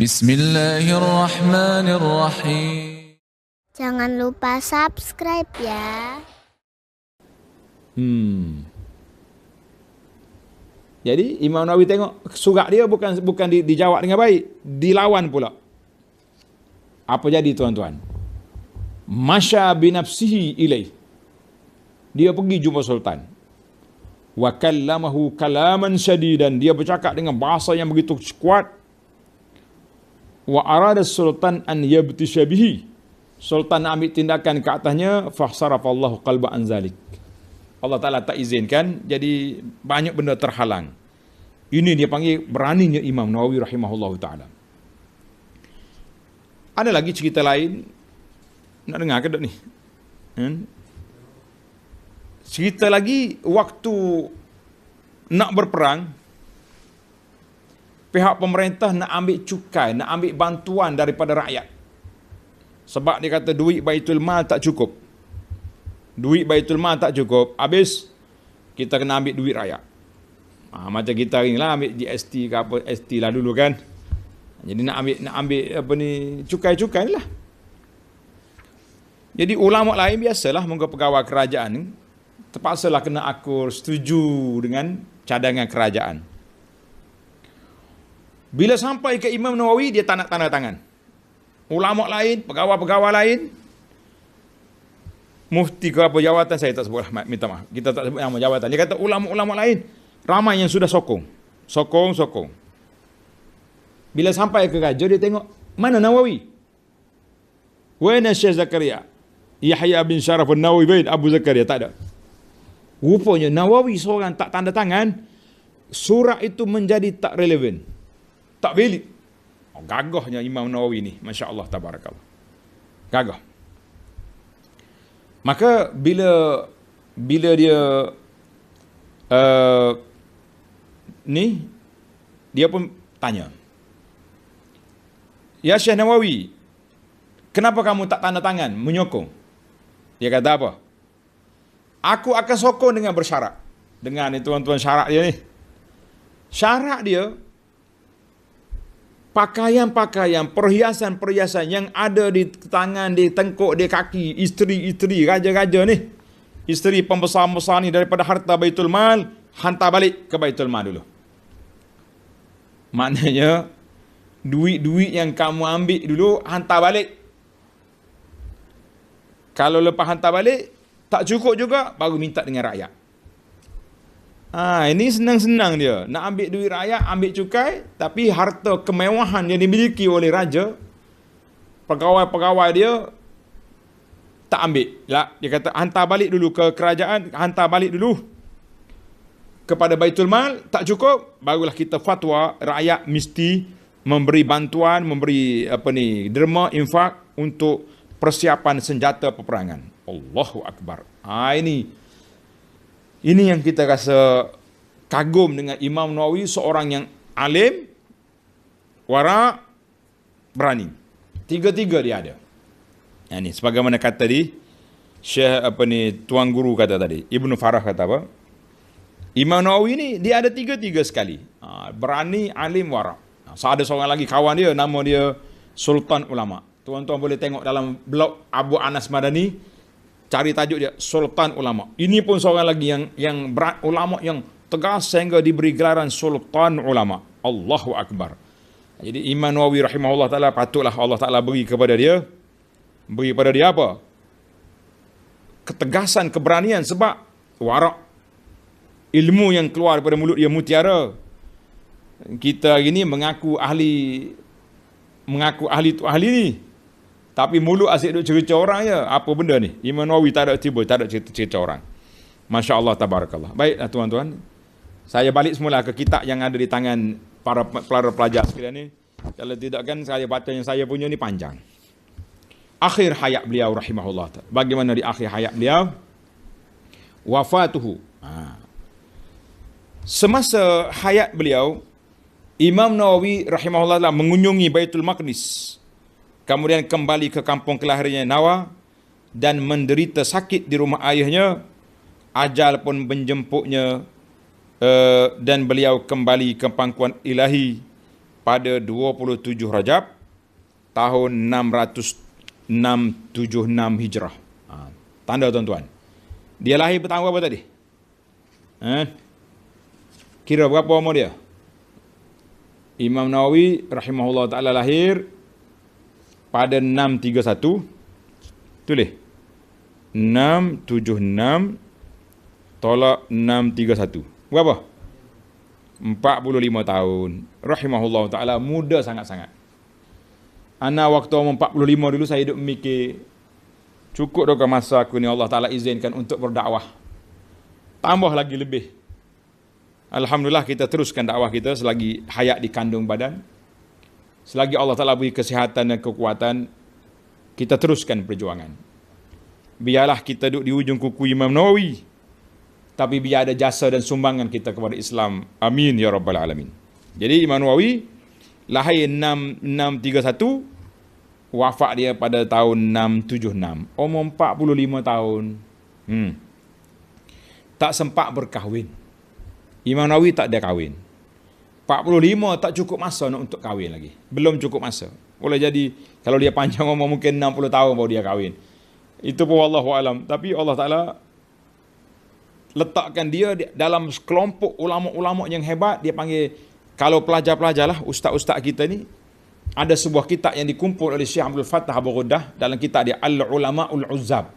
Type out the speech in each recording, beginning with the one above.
Bismillahirrahmanirrahim. Jangan lupa subscribe ya. Jadi Imam Nawawi tengok surat dia bukan dijawab dengan baik, dilawan pula. Apa jadi tuan-tuan? Masya binafsihi ilaih. Dia pergi jumpa sultan. Wa kallamahu kalaman syadidan. Dia bercakap dengan bahasa yang begitu kuat. Wa arada sultan an yabtisha bihi. Sultan ambil tindakan ke atasnya, fahsarafallahu qalba an zalik. Allah Ta'ala tak izinkan, jadi banyak benda terhalang. Ini dia panggil beraninya Imam Nawawi rahimahullahu ta'ala. Ada lagi cerita lain, nak dengar ke tak ni? Cerita lagi, waktu nak berperang, pihak pemerintah nak ambil cukai, nak ambil bantuan daripada rakyat. Sebab dia kata duit Baitul Mal tak cukup. Duit Baitul Mal tak cukup, habis kita kena ambil duit rakyat. Macam kita hari ni lah ambil GST ke apa, ST lah dulu kan. Jadi nak ambil apa ni, cukai-cukai lah. Jadi ulama lain biasalah, moga pegawai kerajaan ni terpaksalah kena akur setuju dengan cadangan kerajaan. Bila sampai ke Imam Nawawi, dia tak nak tanda tangan. Ulama lain, pegawai-pegawai lain, mufti ke apa jawatan, saya tak sebut lah, minta maaf, kita tak sebut nama jawatan. Dia kata ulama-ulama lain ramai yang sudah sokong. Bila sampai ke raja, dia tengok mana Nawawi, wena Syekh Zakaria, Yahya bin Sharaf an-Nawawi bin Abu Zakaria, tak ada. Rupanya Nawawi seorang tak tanda tangan, surat itu menjadi tak relevan, tak valid. Gagahnya Imam Nawawi ni, Masya Allah, tabarakallah, gagah. Maka bila dia dia pun tanya, ya Syekh Nawawi, kenapa kamu tak tanda tangan menyokong? Dia kata apa? Aku akan sokong dengan bersyarat. Dengar ni tuan-tuan syarat dia ni. Syarat dia, pakaian-pakaian, perhiasan-perhiasan yang ada di tangan, di tengkuk, di kaki isteri-isteri, raja-raja ni, isteri pembesar-pembesar ni, daripada harta Baitul Mal, hantar balik ke Baitul Mal dulu. Maknanya duit-duit yang kamu ambil dulu, hantar balik. Kalau lepas hantar balik tak cukup juga, baru minta dengan rakyat. Ini senang-senang dia. Nak ambil duit rakyat, ambil cukai, tapi harta kemewahan yang dimiliki oleh raja, pegawai-pegawai dia tak ambil. Dia kata hantar balik dulu ke kerajaan, hantar balik dulu kepada Baitul Mal, tak cukup, barulah kita fatwa rakyat mesti memberi bantuan, memberi derma, infak untuk persiapan senjata peperangan. Allahu Akbar. Ini yang kita rasa kagum dengan Imam Nawawi, seorang yang alim, wara, berani. Tiga-tiga dia ada. Ini sebagaimana kata tadi Syekh tuan guru kata tadi, Ibnu Farah kata apa? Imam Nawawi ni dia ada tiga-tiga sekali. Berani, alim, wara. Ada seorang lagi kawan dia, nama dia Sultan Ulama. Tuan-tuan boleh tengok dalam blog Abu Anas Madani, cari tajuk dia Sultan Ulama. Ini pun seorang lagi yang berat, ulama yang tegas sehingga diberi gelaran Sultan Ulama. Allahu Akbar. Jadi Imam Nawawi rahimahullah ta'ala, patutlah Allah Ta'ala beri kepada dia apa? Ketegasan, keberanian, sebab warak, ilmu yang keluar daripada mulut dia mutiara. Kita hari ni mengaku ahli tu ahli ni, tapi mulut asyik duk cerita orang je. Apa benda ni? Imam Nawawi tak ada tiba, tak ada cerita orang. Masya Allah, tabarakallah. Baiklah tuan-tuan, saya balik semula ke kitab yang ada di tangan para pelajar sekalian ni. Kalau tidak kan saya baca yang saya punya ni panjang. Akhir hayat beliau rahimahullah. Bagaimana di akhir hayat beliau? Wafatuhu. Semasa hayat beliau, Imam Nawawi rahimahullah mengunjungi Baitul Maqdis, kemudian kembali ke kampung kelahirannya Nawa, dan menderita sakit di rumah ayahnya. Ajal pun menjemputnya, dan beliau kembali ke pangkuan ilahi pada 27 Rajab tahun 676 Hijrah. Tanda tuan-tuan. Dia lahir petang berapa tadi? Kira berapa umur dia? Imam Nawawi rahimahullah ta'ala lahir pada 631. Tulis. 676 tolak 631. Berapa? 45 tahun. Rahimahullah ta'ala, muda sangat-sangat. Ana waktu umur 45 dulu saya hidup mikir, cukup dah ke masa aku ni Allah Ta'ala izinkan untuk berdakwah. Tambah lagi lebih. Alhamdulillah kita teruskan dakwah kita selagi hayat di kandung badan. Selagi Allah Ta'ala beri kesihatan dan kekuatan, kita teruskan perjuangan. Biarlah kita duduk di ujung kuku Imam Nawawi, tapi biar ada jasa dan sumbangan kita kepada Islam. Amin ya Rabbal Alamin. Jadi Imam Nawawi lahir 631, wafat dia pada tahun 676. Umur 45 tahun. Tak sempat berkahwin. Imam Nawawi tak ada kahwin. 45 tak cukup masa untuk kahwin lagi. Belum cukup masa. Boleh jadi kalau dia panjang umur mungkin 60 tahun baru dia kahwin. Itu pun wallahu alam. Tapi Allah Ta'ala letakkan dia dalam kelompok ulama-ulama yang hebat. Dia panggil, kalau pelajar-pelajar lah, ustaz-ustaz kita ni, ada sebuah kitab yang dikumpul oleh Syekh Abdul Fattah Abu Ghuddah. Dalam kitab dia Al-Ulama'ul Uzzab.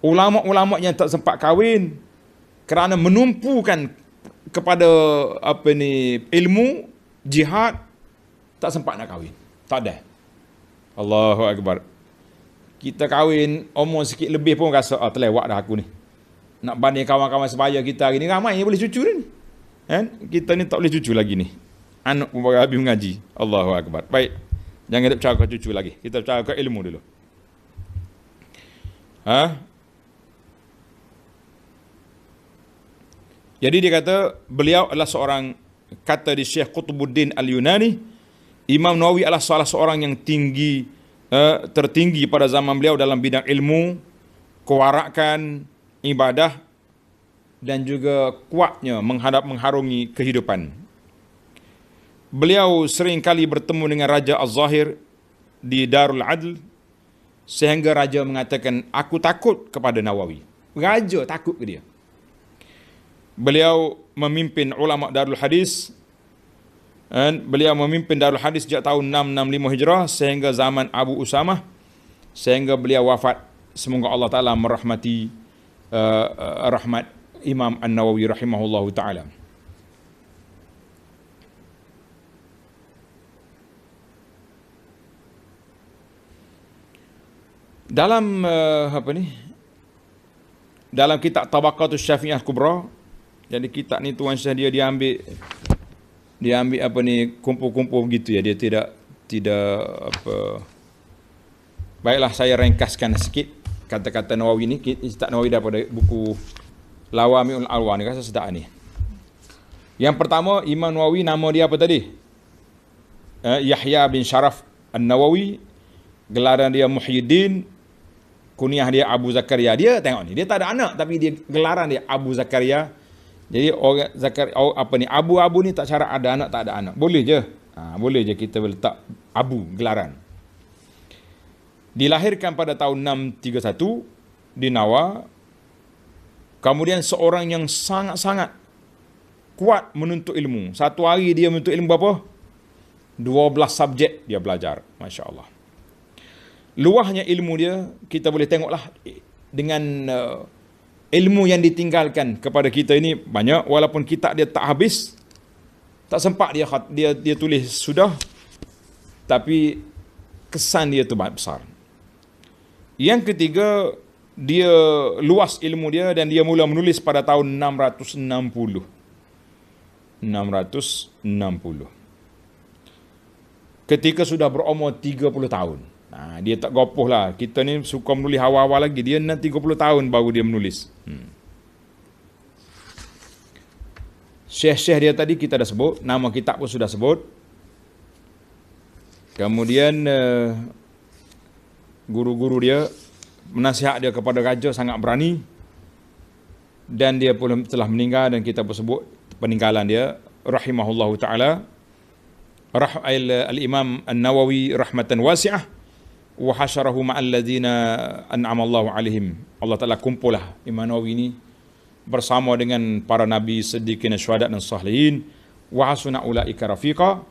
Ulama-ulama yang tak sempat kahwin kerana menumpukan kepada ilmu jihad, tak sempat nak kahwin. Tak ada. Allahu Akbar. Kita kahwin umur sikit lebih pun rasa terlewat dah aku ni. Nak banding kawan-kawan sebaya kita hari ni, ramai yang boleh cucu ni. Kita ni tak boleh cucu lagi ni. Anak pun baru habis mengaji. Allahu Akbar. Baik. Jangan kita bercakap cucu lagi. Kita bercakap ilmu dulu. Jadi dia kata, beliau adalah seorang, kata di Syekh Qutbuddin Al-Yunani, Imam Nawawi adalah salah seorang yang tertinggi pada zaman beliau dalam bidang ilmu, kewarakan, ibadah, dan juga kuatnya mengharungi kehidupan. Beliau sering kali bertemu dengan Raja Az-Zahir di Darul Adl, sehingga Raja mengatakan, aku takut kepada Nawawi. Raja takut ke dia. Beliau memimpin ulama Darul Hadis, dan beliau memimpin Darul Hadis sejak tahun 665 Hijrah sehingga zaman Abu Usamah, sehingga beliau wafat. Semoga Allah Ta'ala merahmati rahmat Imam An-Nawawi rahimahullahu ta'ala. Dalam dalam kitab Tabaqatus Syafi'iyah Kubra, jadi kitab ni Tuan Syekh dia diambil kumpul-kumpul begitu ya, dia tidak baiklah saya ringkaskan sikit kata-kata Nawawi ni. Kitab Nawawi daripada buku Lawami'ul Alwan ni, rasa sedap ni. Yang pertama, Imam Nawawi nama dia apa tadi? Yahya bin Sharaf An-Nawawi, gelaran dia Muhyiddin, kunyah dia Abu Zakaria. Dia tengok ni, dia tak ada anak tapi dia gelaran dia Abu Zakaria. Jadi orang Abu ni tak syarat ada anak tak ada anak. Boleh je. Boleh je kita letak Abu gelaran. Dilahirkan pada tahun 631 di Nawa. Kemudian seorang yang sangat-sangat kuat menuntut ilmu. Satu hari dia menuntut ilmu berapa? 12 subjek dia belajar. Masya Allah. Luahnya ilmu dia, kita boleh tengoklah dengan ilmu yang ditinggalkan kepada kita ini banyak. Walaupun kitab dia tak habis, tak sempat dia tulis sudah, tapi kesan dia tu besar. Yang ketiga, dia luas ilmu dia dan dia mula menulis pada tahun 660. Ketika sudah berumur 30 tahun. Dia tak gopoh lah. Kita ni suka menulis awal-awal lagi. Dia 30 tahun baru dia menulis. Syekh-syekh dia tadi kita dah sebut. Nama kitab pun sudah sebut. Kemudian guru-guru dia, menasihat dia kepada raja sangat berani. Dan dia pun telah meninggal dan kita pun sebut peninggalan dia. Rahimahullahu ta'ala. Al-Imam An-Nawawi rahmatan wasi'ah wa hasyarahu ma'al ladzina an'ama Allahu alaihim. Allah Taala kumpullah Imam Nawawi ini bersama dengan para nabi, siddiqin, syuhada dan salihin, wa hasuna ulaika rafiqa.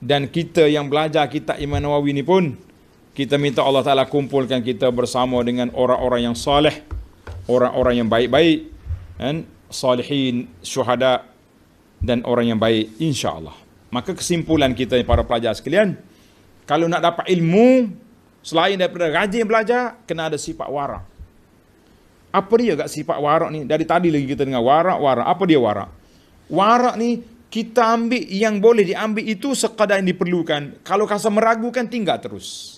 Dan kita yang belajar kitab Imam Nawawi ini pun kita minta Allah Taala kumpulkan kita bersama dengan orang-orang yang saleh, orang-orang yang baik-baik, kan, salihin, syuhada dan orang yang baik, insya-Allah. Maka kesimpulan kita para pelajar sekalian, kalau nak dapat ilmu selain daripada rajin belajar, kena ada sifat warak. Apa dia kat sifat warak ni? Dari tadi lagi kita dengar warak. Apa dia warak? Warak ni kita ambil yang boleh diambil itu sekadar yang diperlukan. Kalau rasa meragukan, tinggal terus.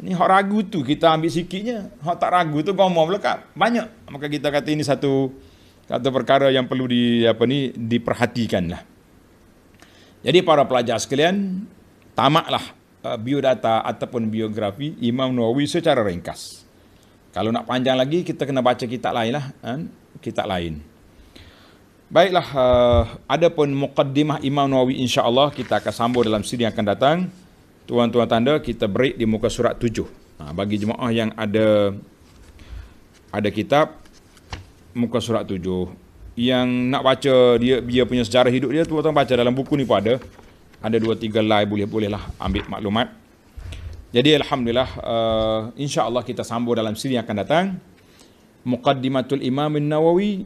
Ni hak ragu tu kita ambil sikitnya. Hak tak ragu tu gomong melekat. Banyak. Maka kita kata ini satu perkara yang perlu diperhatikan lah. Jadi para pelajar sekalian, tamatlah biodata ataupun biografi Imam Nawawi secara ringkas. Kalau nak panjang lagi, kita kena baca kitab lain lah. Kitab lain. Baiklah, adapun muqaddimah Imam Nawawi, insya-Allah kita akan sambung dalam siri yang akan datang. Tuan-tuan tanda, kita break di muka surat 7. Bagi jemaah yang ada kitab, muka surat 7. Yang nak baca dia punya sejarah hidup dia, tuan-tuan baca dalam buku ni pun ada 2-3 live, boleh lah ambil maklumat. Jadi alhamdulillah, insya-Allah kita sambung dalam siri yang akan datang. Muqaddimatul Imam An-Nawawi.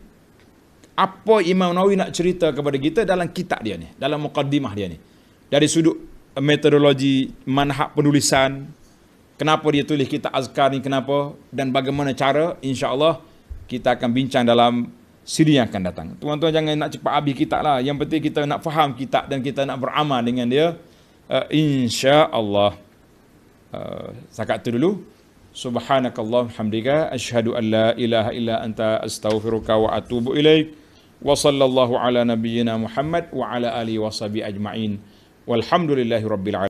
Apa Imam Nawawi nak cerita kepada kita dalam kitab dia ni, dalam muqaddimah dia ni. Dari sudut metodologi manhaj penulisan, kenapa dia tulis kitab azkar ni, kenapa dan bagaimana cara, insya-Allah kita akan bincang dalam siri yang akan datang. Tuan-tuan jangan nak cepat habis kitab lah. Yang penting kita nak faham kitab dan kita nak beramal dengan dia, insya-Allah. Sakat tu dulu. Subhanakallah hamdika asyhadu an la ilaha illa anta astaghfiruka wa atubu ilaik. Wa sallallahu ala nabiyyina Muhammad wa ala alihi wa sahbihi ajma'in. Walhamdulillahi rabbil alamin.